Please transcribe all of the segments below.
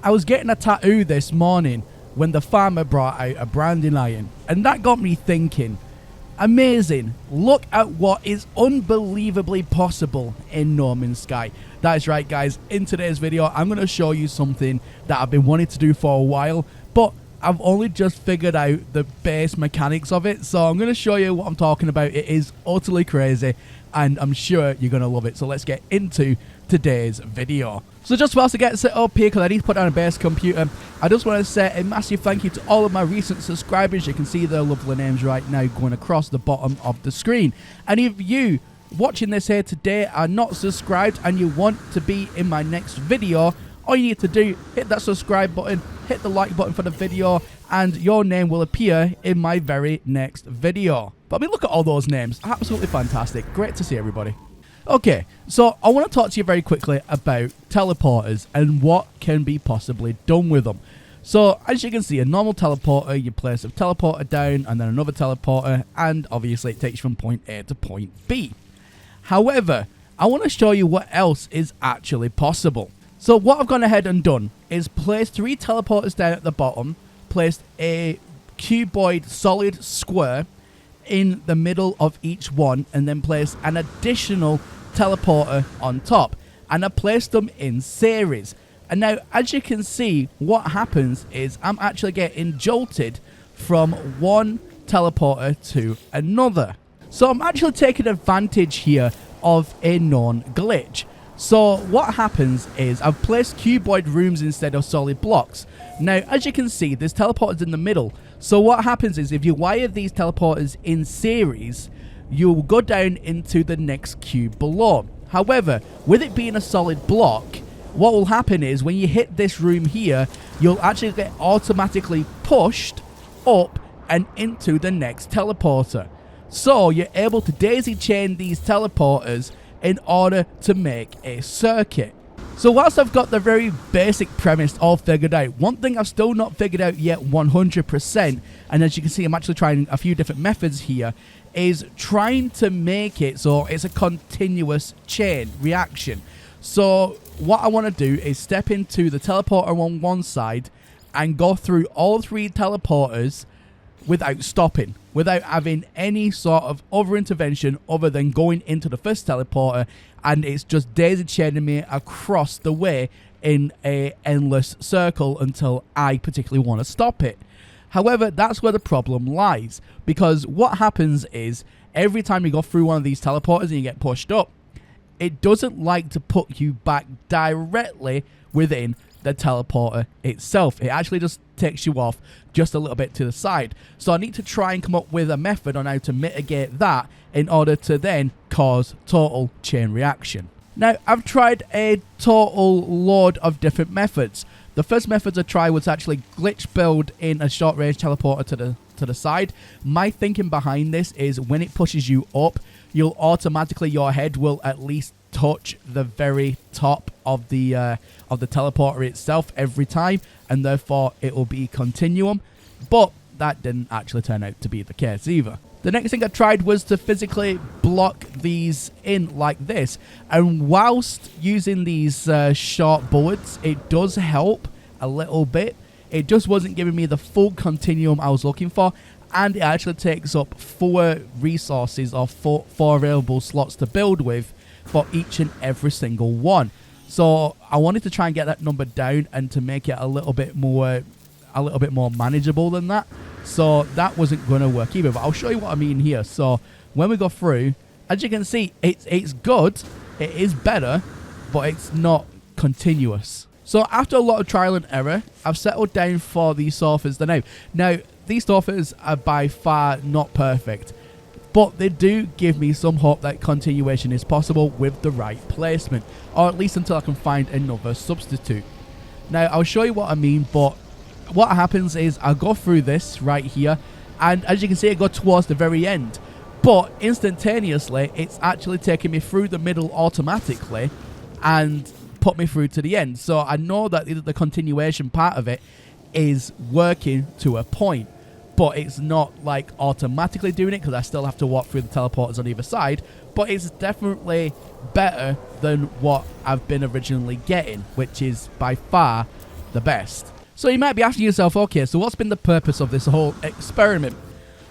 I was getting a tattoo this morning when the farmer brought out a branding iron, and that got me thinking, amazing, look at what is unbelievably possible in No Man's Sky. That is right, guys. In today's video, I'm going to show you something that I've been wanting to do for a while, but I've only just figured out the base mechanics of it, so I'm going to show you what I'm talking about. It is utterly crazy, and I'm sure you're going to love it. So let's get into today's video. So just whilst I get set up here, because I need to put down a base computer, I just want to say a massive thank you to all of my recent subscribers. You can see their lovely names right now going across the bottom of the screen. And if you watching this here today are not subscribed and you want to be in my next video, all you need to do, hit that subscribe button, hit the like button for the video, and your name will appear in my very next video. But I mean, look at all those names. Absolutely fantastic. Great to see everybody. Okay, so I want to talk to you very quickly about teleporters and what can be possibly done with them. So, as you can see, a normal teleporter, you place a teleporter down and then another teleporter, and obviously it takes you from point A to point B. However, I want to show you what else is actually possible. So what I've gone ahead and done is placed 3 teleporters down at the bottom, placed a cuboid solid square in the middle of each one, and then placed an additional teleporter on top, and I placed them in series. And now, as you can see, what happens is I'm actually getting jolted from one teleporter to another. So I'm actually taking advantage here of a known glitch. So what happens is I've placed cuboid rooms instead of solid blocks. Now, as you can see, there's teleporters in the middle. So what happens is if you wire these teleporters in series, you'll go down into the next cube below. However, with it being a solid block, what will happen is when you hit this room here, you'll actually get automatically pushed up and into the next teleporter. So you're able to daisy chain these teleporters in order to make a circuit. So whilst I've got the very basic premise all figured out, one thing I've still not figured out yet 100%, and as you can see I'm actually trying a few different methods here, is trying to make it so it's a continuous chain reaction. So what I want to do is step into the teleporter on one side and go through all 3 teleporters without stopping, without having any sort of other intervention other than going into the first teleporter, and it's just daisy chaining me across the way in a endless circle until I particularly want to stop it. However, that's where the problem lies, because what happens is every time you go through one of these teleporters and you get pushed up, it doesn't like to put you back directly within the teleporter itself. It actually just takes you off just a little bit to the side. So I need to try and come up with a method on how to mitigate that in order to then cause total chain reaction. Now, I've tried a total load of different methods. The first method I tried was actually glitch build in a short range teleporter to the side. My thinking behind this is when it pushes you up, you'll automatically, your head will at least touch the very top of the teleporter itself every time, and therefore it will be continuum. But that didn't actually turn out to be the case either. The next thing I tried was to physically block these in like this, and whilst using these short bullets, it does help a little bit. It just wasn't giving me the full continuum I was looking for, and it actually takes up 4 resources or 4 available slots to build with for each and every single one. So I wanted to try and get that number down and to make it a little bit more manageable than that. So that wasn't going to work either, but I'll show you what I mean here. So when we go through, as you can see, it's good, it is better, but it's not continuous. So after a lot of trial and error, I've settled down for these sofas now. Now, these sofas are by far not perfect, but they do give me some hope that continuation is possible with the right placement, or at least until I can find another substitute. Now, I'll show you what I mean, but what happens is I go through this right here, and as you can see, I go towards the very end, but instantaneously, it's actually taking me through the middle automatically and put me through to the end. So I know that the continuation part of it is working to a point, but it's not like automatically doing it because I still have to walk through the teleporters on either side. But it's definitely better than what I've been originally getting, which is by far the best. So you might be asking yourself, okay, so what's been the purpose of this whole experiment?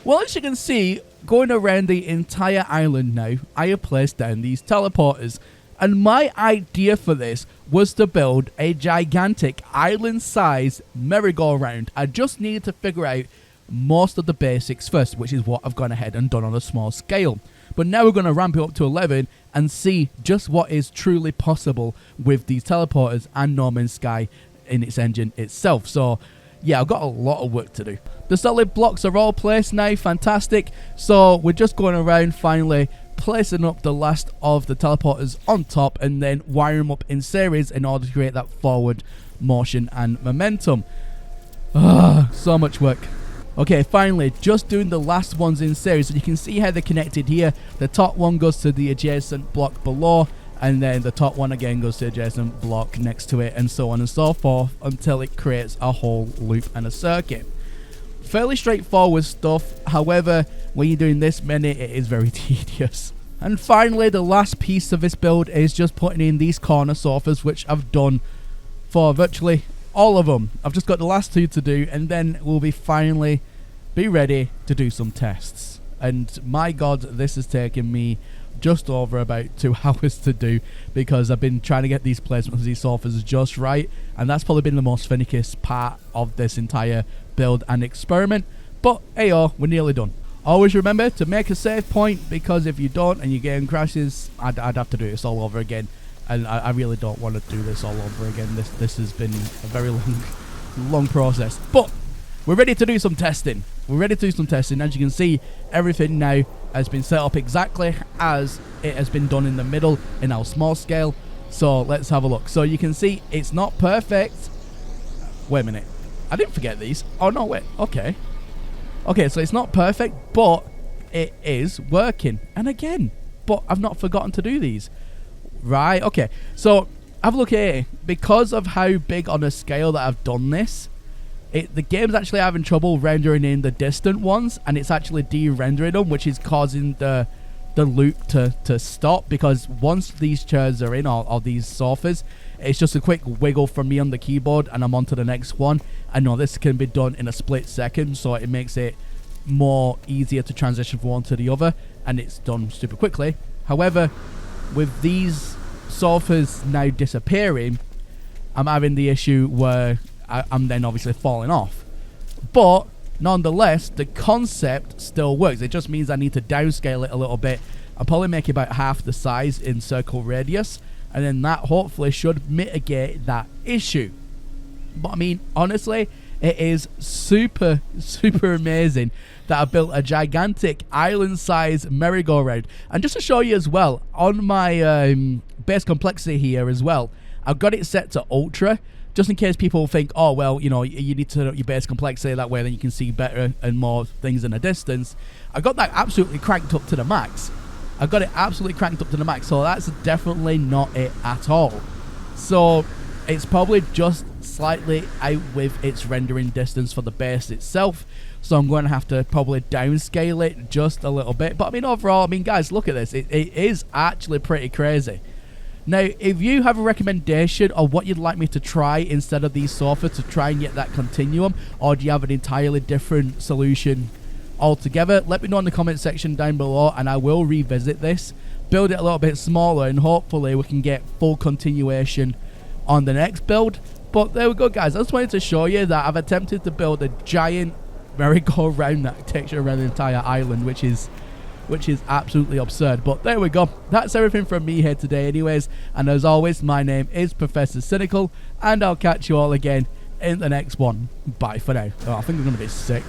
Well, as you can see, going around the entire island now, I have placed down these teleporters. And my idea for this was to build a gigantic island-sized merry-go-round. I just needed to figure out most of the basics first, which is what I've gone ahead and done on a small scale. But now we're going to ramp it up to 11 and see just what is truly possible with these teleporters and No Man's Sky in its engine itself. So yeah, I've got a lot of work to do. The solid blocks are all placed now, fantastic. So we're just going around finally placing up the last of the teleporters on top and then wiring them up in series in order to create that forward motion and momentum. So much work. Okay, finally, just doing the last ones in series. So you can see how they're connected here. The top one goes to the adjacent block below, and then the top one again goes to the adjacent block next to it, and so on and so forth until it creates a whole loop and a circuit. Fairly straightforward stuff. However, when you're doing this many, it is very tedious. And finally, the last piece of this build is just putting in these corner sofas, which I've done for virtually all of them. I've just got the last two to do, and then we'll be finally be ready to do some tests. And my god, this has taken me just over about 2 hours to do, because I've been trying to get these placements of these sofas just right, and that's probably been the most finickiest part of this entire build and experiment. But hey, we're nearly done. Always remember to make a save point, because if you don't and your game crashes, I'd have to do this all over again, and I really don't want to do this all over again. This has been a very long process, but we're ready to do some testing. As you can see, everything now has been set up exactly as it has been done in the middle in our small scale. So let's have a look. So you can see it's not perfect. Wait a minute, I didn't forget these. Oh no, wait, okay, so it's not perfect, but it is working. And again, but I've not forgotten to do these. Right, okay, so have a look here. Because of how big on a scale that I've done this, the game's actually having trouble rendering in the distant ones, and it's actually de-rendering them, which is causing the loop to stop, because once these chairs are in, or these sofas, it's just a quick wiggle from me on the keyboard and I'm on to the next one. I know this can be done in a split second, so it makes it more easier to transition from one to the other, and it's done super quickly. However, with these sofas now disappearing, I'm having the issue where I'm then obviously falling off. But nonetheless, the concept still works. It just means I need to downscale it a little bit. I'll probably make it about half the size in circle radius, and then that hopefully should mitigate that issue. But I mean, honestly, it is super amazing that I built a gigantic island-sized merry-go-round. And just to show you as well, on my base complexity here as well, I've got it set to ultra, just in case people think, oh, well, you know, you need to turn up your base complexity, that way then you can see better and more things in a distance. I got that absolutely cranked up to the max. So that's definitely not it at all. So it's probably just slightly out with its rendering distance for the base itself. So I'm going to have to probably downscale it just a little bit. But I mean, overall, I mean, guys, look at this. It is actually pretty crazy. Now, if you have a recommendation of what you'd like me to try instead of these sofas to try and get that continuum, or do you have an entirely different solution altogether, let me know in the comment section down below, and I will revisit this, build it a little bit smaller, and hopefully we can get full continuation on the next build. But there we go, guys. I just wanted to show you that I've attempted to build a giant merry-go-round architecture around the entire island, which is absolutely absurd. But there we go. That's everything from me here today anyways, and as always, my name is Professor Cynical, and I'll catch you all again in the next one. Bye for now. Oh, I think I'm gonna be sick.